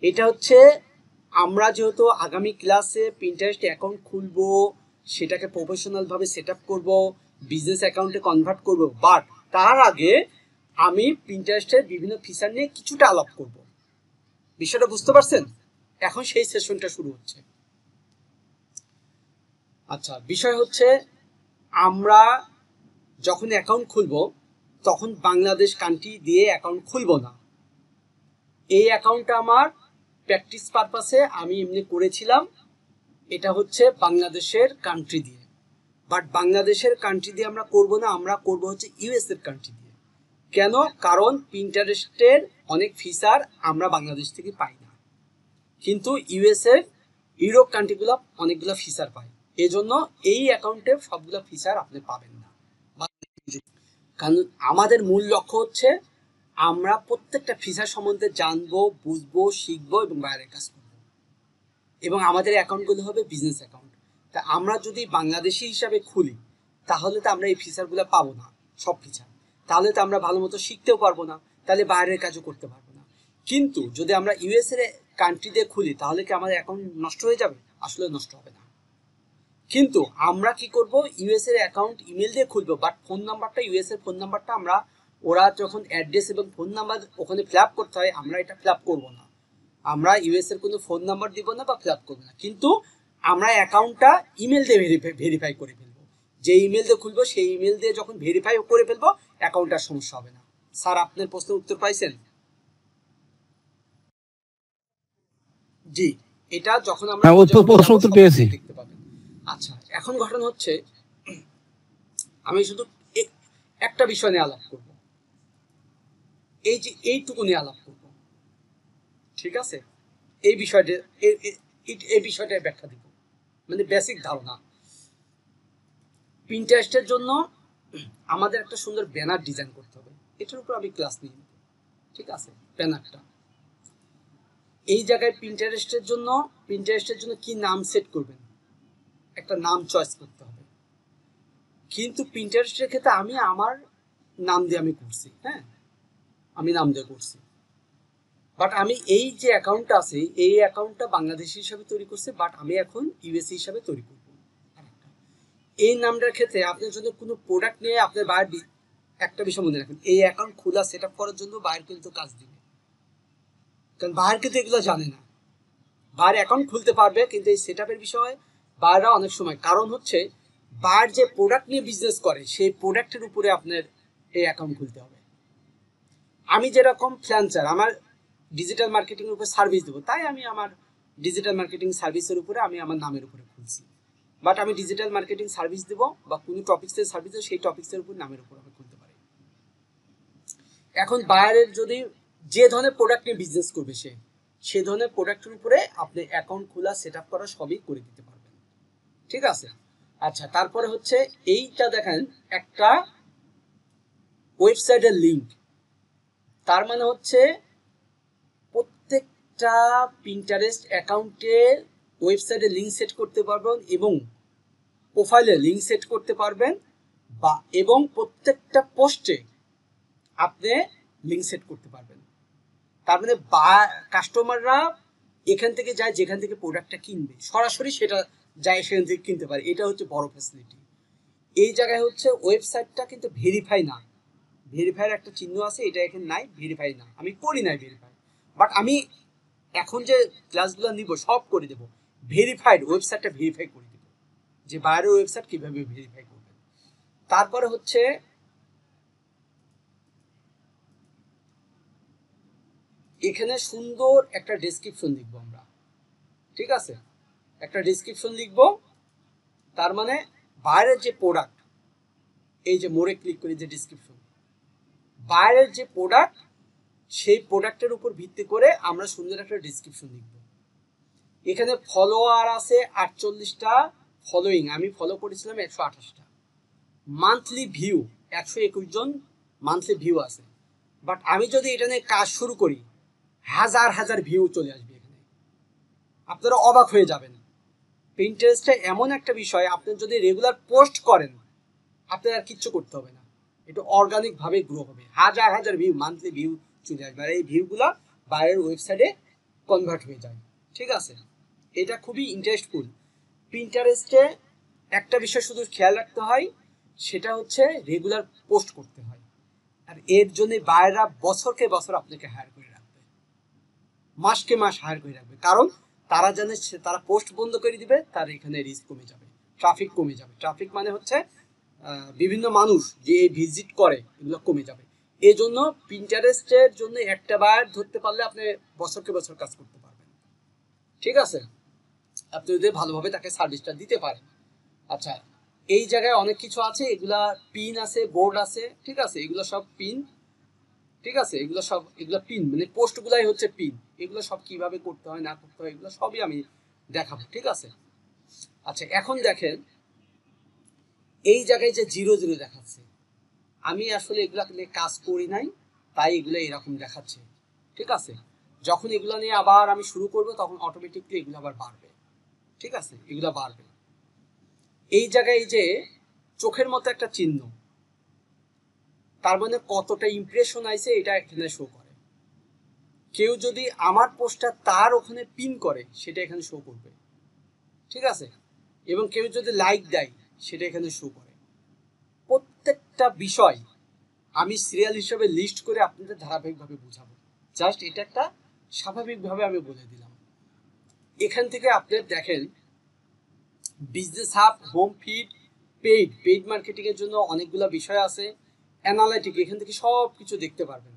এটা হচ্ছে আমরা যেহেতু আগামী ক্লাসে পিন্টারেস্ট অ্যাকাউন্ট খুলবো, সেটাকে প্রফেশনাল ভাবে সেট আপ করবো, বিজনেস অ্যাকাউন্টে কনভার্ট করব, বাট তার আগে আমি পিন্টারেস্টের বিভিন্ন ফিচার নিয়ে কিছুটা আলাপ করব। বিষয়টা বুঝতে পারছেন? এখন সেই সেশনটা শুরু হচ্ছে। আচ্ছা, বিষয় হচ্ছে আমরা যখন অ্যাকাউন্ট খুলবো তখন বাংলাদেশ কান্ট্রি দিয়ে অ্যাকাউন্ট খুলবো না। এই অ্যাকাউন্টটা আমার প্র্যাকটিস পারপাসে আমি এমনি করেছিলাম, এটা হচ্ছে বাংলাদেশের কান্ট্রি দিয়ে। বাট বাংলাদেশের কান্ট্রি দিয়ে আমরা করব না, আমরা করব হচ্ছে ইউএস এর কান্ট্রি দিয়ে। কেন? কারণ পিন্টারেস্টের অনেক ফিচার আমরা বাংলাদেশ থেকে পাই না, কিন্তু ইউএস এর ইউরোপ কান্ট্রিগুলো অনেকগুলো ফিচার পায়। এজন্য এই অ্যাকাউন্টে সবগুলো ফিচার আপনি পাবেন না। কারণ আমাদের মূল লক্ষ্য হচ্ছে আমরা প্রত্যেকটা ফিচার সম্বন্ধে জানবো, বুঝবো, শিখবো এবং বাইরের কাজ করবো, এবং আমাদের অ্যাকাউন্টগুলো হবে বিজনেস অ্যাকাউন্ট। তা আমরা যদি বাংলাদেশি হিসাবে খুলি তাহলে তো আমরা এই ফিচারগুলো পাবো না, সব ফিচার। তাহলে তো আমরা ভালো মতো শিখতেও পারবো না, তাহলে বাইরের কাজও করতে পারবো না। কিন্তু যদি আমরা ইউএস এর কান্ট্রি দিয়ে খুলি তাহলে কি আমাদের অ্যাকাউন্ট নষ্ট হয়ে যাবে? আসলে নষ্ট হবে না। কিন্তু আমরা কি করব, ইউএস এর অ্যাকাউন্ট ইমেল দিয়ে খুলবো, বাট ফোন নাম্বারটা, ইউএস এর ফোন নাম্বারটা আমরা, ওরা যখন অ্যাড্রেস এবং ফোন নাম্বার ওখানে ফিল আপ করতে হয়, আমরা এটা ফিল আপ করবো না। আমরা ইউএস এর কোনো ফোন নাম্বার দিব না বা ফিল আপ করবো না, কিন্তু আমরা অ্যাকাউন্টটা ইমেল দিয়ে ভেরিফাই করে ফেলবো। যে ইমেল দিয়ে খুলবো সেই ইমেল দিয়ে যখন ভেরিফাই করে ফেলবো, অ্যাকাউন্টটার সমস্যা হবে না। স্যার, আপনার প্রশ্নের উত্তর পাইছেন? জি, এটা যখন আমরা প্রশ্ন উত্তর পেয়েছি। দেখতে পাবেন। আচ্ছা, এখন ঘটনা হচ্ছে আমি শুধু একটা বিষয় নিয়ে আলাপ করব, এই যে এইটুকু নিয়ে আলাপ করব, ঠিক আছে? এই বিষয়টা এই বিষয়টা ব্যাখ্যা দিব, মানে বেসিক ধারণা। পিন্টারেস্টের জন্য আমাদের একটা সুন্দর ব্যানার ডিজাইন করতে হবে, এটার উপর আমি ক্লাস নিয়ে নেব, ঠিক আছে? ব্যানারটা এই জায়গায় পিন্টারেস্টের জন্য কি নাম সেট করবেন, একটা নাম চয়েস করতে হবে। কিন্তু পিন্টারেস্টের ক্ষেত্রে আমি আমার নাম দিয়ে আমি করছি, হ্যাঁ, আমি নাম দিয়ে করছি। বাট আমি এই যে অ্যাকাউন্টটা আছে, এই অ্যাকাউন্টটা বাংলাদেশি হিসাবে তৈরি করছি, বাট আমি এখন ইউএসএ হিসাবে তৈরি করব। এই নামটার ক্ষেত্রে আপনি যদি কোনো প্রোডাক্ট নিয়ে আপনার বাইরে, একটা বিষয় মনে রাখেন, এই অ্যাকাউন্ট খোলা সেট আপ করার জন্য বাইরে কিন্তু কাজ দিবে, কারণ বাইরে কিন্তু এগুলো জানে না। বাইরে অ্যাকাউন্ট খুলতে পারবে কিন্তু এই সেট আপের বিষয়ে বাইরে অনেক সময়, কারণ হচ্ছে বাইরে যে প্রোডাক্ট নিয়ে বিজনেস করে সেই প্রোডাক্টের উপরে আপনার এই অ্যাকাউন্ট খুলতে হবে। আমি যেরকম ফ্রিল্যান্সার, আমার ডিজিটাল মার্কেটিং এর উপরে সার্ভিস দেবো, তাই আমি আমার ডিজিটাল মার্কেটিং সার্ভিসের উপরে আমি আমার নামের উপরে খুলছি। বাট আমি ডিজিটাল মার্কেটিং সার্ভিস দেবো বা কোনো টপিক্সের সার্ভিস দেবো, সেই টপিক্সের উপর নামের উপর আমি খুলতে পারি। এখন বায়ারের যদি যে ধরনের প্রোডাক্ট নিয়ে বিজনেস করবে, সে ধরনের প্রোডাক্টের উপরে আপনি অ্যাকাউন্ট খোলা সেট আপ করা সবই করে দিতে পারবেন, ঠিক আছে? আচ্ছা, তারপরে হচ্ছে এইটা দেখেন, একটা ওয়েবসাইটের লিঙ্ক, তার মানে হচ্ছে প্রত্যেকটা পিন্টারেস্ট অ্যাকাউন্টের ওয়েবসাইটে লিঙ্ক সেট করতে পারবেন এবং প্রোফাইলে লিঙ্ক সেট করতে পারবেন, বা এবং প্রত্যেকটা পোস্টে আপনি লিঙ্ক সেট করতে পারবেন। তার মানে কাস্টমাররা এখান থেকে যায়, যেখান থেকে প্রোডাক্টটা কিনবে সরাসরি সেটা যায়, সেখান থেকে কিনতে পারে। এটা হচ্ছে বড় ফ্যাসিলিটি। এই জায়গায় হচ্ছে ওয়েবসাইটটা কিন্তু ভেরিফাই না, ভেরিফাইয়ের একটা চিহ্ন আছে, এটা এখানে নাই, ভেরিফাই না, আমি করি নাই ভেরিফাই। বাট আমি এখন যে ক্লাসগুলো নিব সব করে দেব ভেরিফাইড, ওয়েবসাইটটা ভেরিফাই করে দেব, যে বাইরের ওয়েবসাইট কিভাবে ভেরিফাই করবেন। তারপরে হচ্ছে এখানে সুন্দর একটা ডেসক্রিপশন লিখবো আমরা, ঠিক আছে? একটা ডেসক্রিপশন লিখবো, তার মানে বাইরের যে প্রোডাক্ট, এই যে মোড়ে ক্লিক করে যে ডেসক্রিপশন, বাইরের যে প্রোডাক্ট সেই প্রোডাক্টের উপর ভিত্তি করে আমরা সুন্দর একটা ডেসক্রিপশন লিখবো। এখানে ফলোয়ার আছে 48টা, ফলোইং আমি ফলো করেছিলাম 128টা, মান্থলি ভিউ 121 জন মান্থলি ভিউ আছে। বাট আমি যদি এটা নিয়ে কাজ শুরু করি, হাজার হাজার ভিউ চলে আসবে এখানে, আপনারা অবাক হয়ে যাবেন। পিন্টারেস্টে এমন একটা বিষয়, আপনি যদি রেগুলার পোস্ট করেন আপনার আর কিচ্ছু করতে হবে না, এটা অর্গানিক ভাবে গ্রো হবে, হাজার হাজার ভিউ, মান্থলি ভিউ চলে আসবে। আর এই ভিউগুলো বাইরের ওয়েবসাইটে কনভার্ট হয়ে যায়। ঠিক আছে, এটা খুবই ইন্টারেস্টফুল। পিন্টারেস্টে একটা বিষয় শুধু খেয়াল রাখতে হয়, সেটা হচ্ছে রেগুলার পোস্ট করতে হয়। আর এর জন্য বায়াররা বছরকে বছর আপনাকে হায়ার করে রাখবে, মাসকে মাস হায়ার করে রাখবে, কারণ তারা জানে তারা পোস্ট বন্ধ করে দিবে, তার এখানে রিস্ক কমে যাবে, ট্রাফিক কমে যাবে। ট্রাফিক মানে হচ্ছে বিভিন্ন মানুষ যে ভিজিট করে, এগুলো কমে যাবে। এই জন্য পিন্টারেস্টের জন্য একটা বায়ার ধরতে পারলে আপনি বছরকে বছর কাজ করতে পারবেন। ঠিক আছে, আপনি যদি ভালোভাবে তাকে সার্ভিসটা দিতে পারেন। আচ্ছা, এই জায়গায় অনেক কিছু আছে, এগুলা পিন আছে, বোর্ড আছে। ঠিক আছে, এগুলো সব পিন। ঠিক আছে, এগুলো পিন মানে পোস্ট গুলাই হচ্ছে পিন। এগুলো সব কিভাবে করতে হয় না করতে হয় এগুলো সবই আমি দেখাবো। ঠিক আছে, আচ্ছা এখন দেখেন এই জায়গায় যে 0 0 দেখাচ্ছে, আমি আসলে এগুলা নিয়ে কাজ করি নাই, তাই এগুলো এরকম দেখাচ্ছে। ঠিক আছে, যখন এগুলো নিয়ে আবার আমি শুরু করব তখন অটোমেটিকলি এগুলো আবার বাড়বে। ঠিক আছে, এগুলো বাড়বে। এই জায়গায় এই যে চোখের মতো একটা চিহ্ন, তার মানে কতটা ইমপ্রেশন আইছে এটা এখানে শো করে। কেউ যদি আমার পোস্টটা তার ওখানে পিন করে, সেটা এখানে শো করবে। ঠিক আছে, এবং কেউ যদি লাইক দেয়, সেটা এখানে শো করে। প্রত্যেকটা বিষয় আমি সিরিয়াল হিসেবে লিস্ট করে আপনাদের ধারাবাহিকভাবে বুঝাবো। জাস্ট এটা একটা স্বাভাবিকভাবে আমি বলে দিলাম। এখান থেকে আপনি দেখেন business hub, home feed, paid marketing এর জন্য অনেকগুলো বিষয় আছে। অ্যানালাইটিক, এখান থেকে সব কিছু দেখতে পারবেন।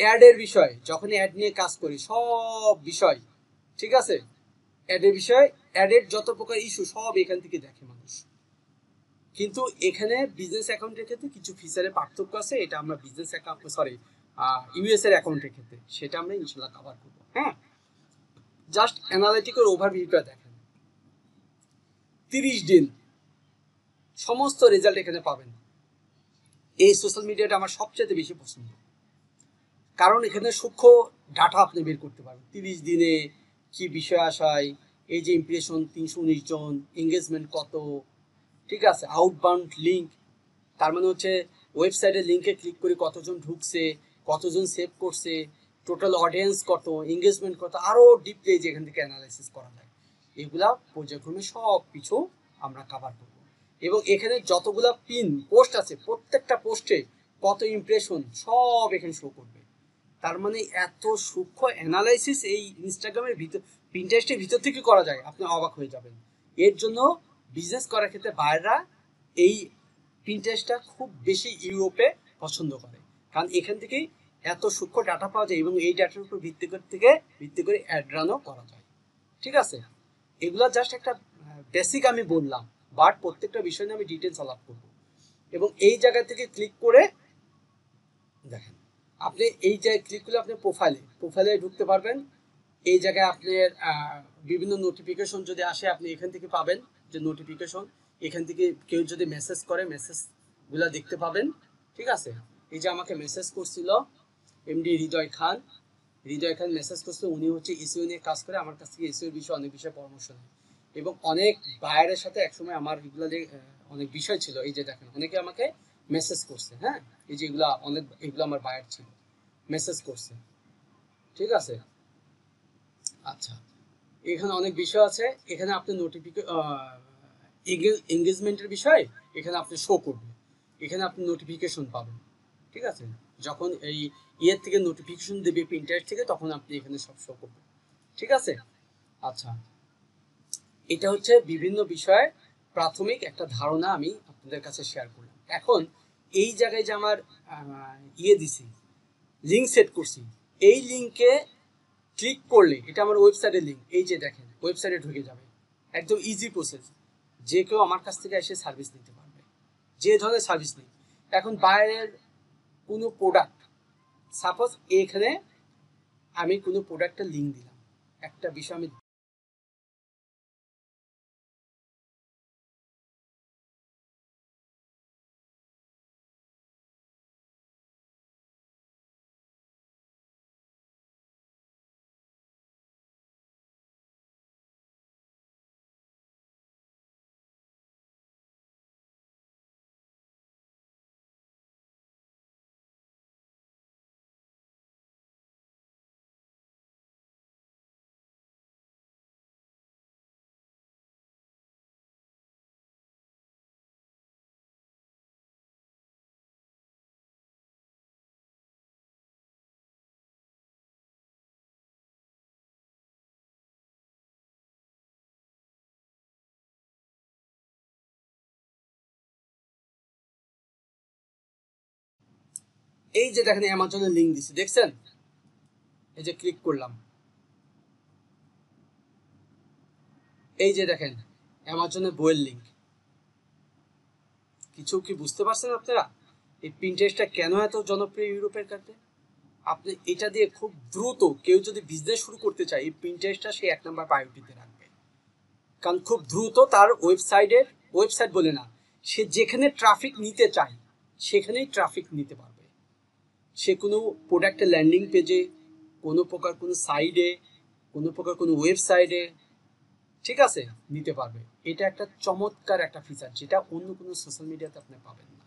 অ্যাডের বিষয়, যখন অ্যাড নিয়ে কাজ করি সব বিষয়। ঠিক আছে, অ্যাডের বিষয়, অ্যাডের যত প্রকার ইস্যু সব এখান থেকে দেখে মানুষ। কিন্তু এখানে বিজনেস অ্যাকাউন্টের ক্ষেত্রে কিছু ফিচারের পার্থক্য আছে, এটা আমরা বিজনেস অ্যাকাউন্ট ইউএস এর অ্যাকাউন্টের ক্ষেত্রে সেটা আমরা ইনশাল্লাহ কভার করবো। হ্যাঁ, জাস্ট অ্যানালিটিকের ওভারভিউটা দেখেন। 30 দিন সমস্ত রেজাল্ট এখানে পাবেন। এই সোশ্যাল মিডিয়াটা আমার সবচেয়ে বেশি পছন্দ, কারণ এখানে সূক্ষ্ম ডাটা আপনি বের করতে পারবেন। 30 দিনে কি বিষয় আসায়, এই যে ইমপ্রেশন 319 জন, এঙ্গেজমেন্ট কত। ঠিক আছে, আউটবাউন্ড লিঙ্ক, তার মানে হচ্ছে ওয়েবসাইটের লিঙ্কে ক্লিক করে কতজন ঢুকছে, কতজন সেভ করছে, টোটাল অডিয়েন্স কত, এঙ্গেজমেন্ট কত, আরও ডিপলি যেখান থেকে অ্যানালাইসিস করা যায়। এগুলা পর্যায়ক্রমে সব কিছু আমরা কাভার করব। এবং এখানে যতগুলা পিন পোস্ট আছে, প্রত্যেকটা পোস্টে কত ইমপ্রেশন সব এখানে শো করবে। তার মানে এত সূক্ষ্ম অ্যানালাইসিস এই ইনস্টাগ্রামের ভিতর, পিন্টারেস্টের ভিতর থেকে করা যায়, আপনি অবাক হয়ে যাবেন। এর জন্য বিজনেস করার ক্ষেত্রে বাইরেরা এই পিন্টারেস্টটা খুব বেশি ইউরোপে পছন্দ করে, কারণ এখান থেকেই এত সূক্ষ্ম ডাটা পাওয়া যায় এবং এই ডাটার উপর ভিত্তি করে অ্যাড রানও করা যায়। ঠিক আছে, এগুলা জাস্ট একটা বেসিক আমি বললাম, বাট প্রত্যেকটা বিষয় নিয়ে আমি ডিটেলস আলাপ করব। এবং এই জায়গা থেকে ক্লিক করে দেখেন, আপনি এই জায়গায় ক্লিক করলে আপনি প্রোফাইলে ঢুকতে পারবেন। এই জায়গায় আপনার বিভিন্ন নোটিফিকেশন যদি আসে, আপনি এখান থেকে পাবেন যে নোটিফিকেশন, এখান থেকে কেউ যদি মেসেজ করে মেসেজগুলো দেখতে পাবেন। ঠিক আছে, এই যে আমাকে মেসেজ করছিল এমডি হৃদয় খান মেসেজ করছিল, উনি হচ্ছে এসইও নিয়ে কাজ করে, আমার কাছ থেকে এসইওর বিষয়ে অনেক বিষয়ে পরামর্শ নেয়। এবং অনেক বায়ারের সাথে একসময় আমার এগুলো অনেক বিষয় ছিল। এই যে দেখেন, অনেকে আমাকে মেসেজ করছে। হ্যাঁ, এই যে এগুলো আমার বায়ার ছিল, মেসেজ করছে। ঠিক আছে, আচ্ছা এখানে অনেক বিষয় আছে। এখানে আপনি এঙ্গেজমেন্টের বিষয় এখানে আপনি শো করবে, এখানে আপনি নোটিফিকেশন পাবেন। ঠিক আছে, যখন এই ইয়ের থেকে নোটিফিকেশন দেবে প্রিন্টার থেকে, তখন আপনি এখানে সব শো করবেন। ঠিক আছে, আচ্ছা এটা হচ্ছে বিভিন্ন বিষয়ে প্রাথমিক একটা ধারণা আমি আপনাদের কাছে শেয়ার করলাম। এখন এই জায়গায় যে আমার দিছি, লিঙ্ক সেট করছি, এই লিঙ্কে ক্লিক করলে এটা আমার ওয়েবসাইটের লিঙ্ক। এই যে দেখেন, ওয়েবসাইটে ঢুকে যাবে, একদম ইজি প্রসেস। যে কেউ আমার কাছ থেকে এসে সার্ভিস নিতে পারবে, যে ধরনের সার্ভিস নেই। এখন বাইরের কোনো প্রোডাক্ট, সাপোজ এখানে আমি কোনো প্রোডাক্টের লিঙ্ক দিলাম, একটা বিষয় আমি এই যে দেখেন অ্যামাজনের লিঙ্ক দিছি, দেখছেন? এই যে ক্লিক করলাম, এই যে দেখেন অ্যামাজনের বইয়ের লিঙ্ক। কিছু কি বুঝতে পারছেন আপনারা এই পিন্টারেস্টটা কেন এত জনপ্রিয় ইউরোপের কাছে? আপনি এটা দিয়ে খুব দ্রুত কেউ যদি বিজনেস শুরু করতে চায়, এই পিন্টারেস্টটা সে 1 নম্বর প্রায়োরিটিতে রাখবে। কারণ খুব দ্রুত তার ওয়েবসাইট বলে না, সে যেখানে ট্রাফিক নিতে চায় সেখানেই ট্রাফিক নিতে পারবে। সে কোনো প্রোডাক্টের ল্যান্ডিং পেজে, কোনো প্রকার কোনো সাইডে, কোনো প্রকার কোনো ওয়েবসাইটে, ঠিক আছে, নিতে পারবে। এটা একটা চমৎকার একটা ফিচার, যেটা অন্য কোনো সোশ্যাল মিডিয়াতে আপনি পাবেন না।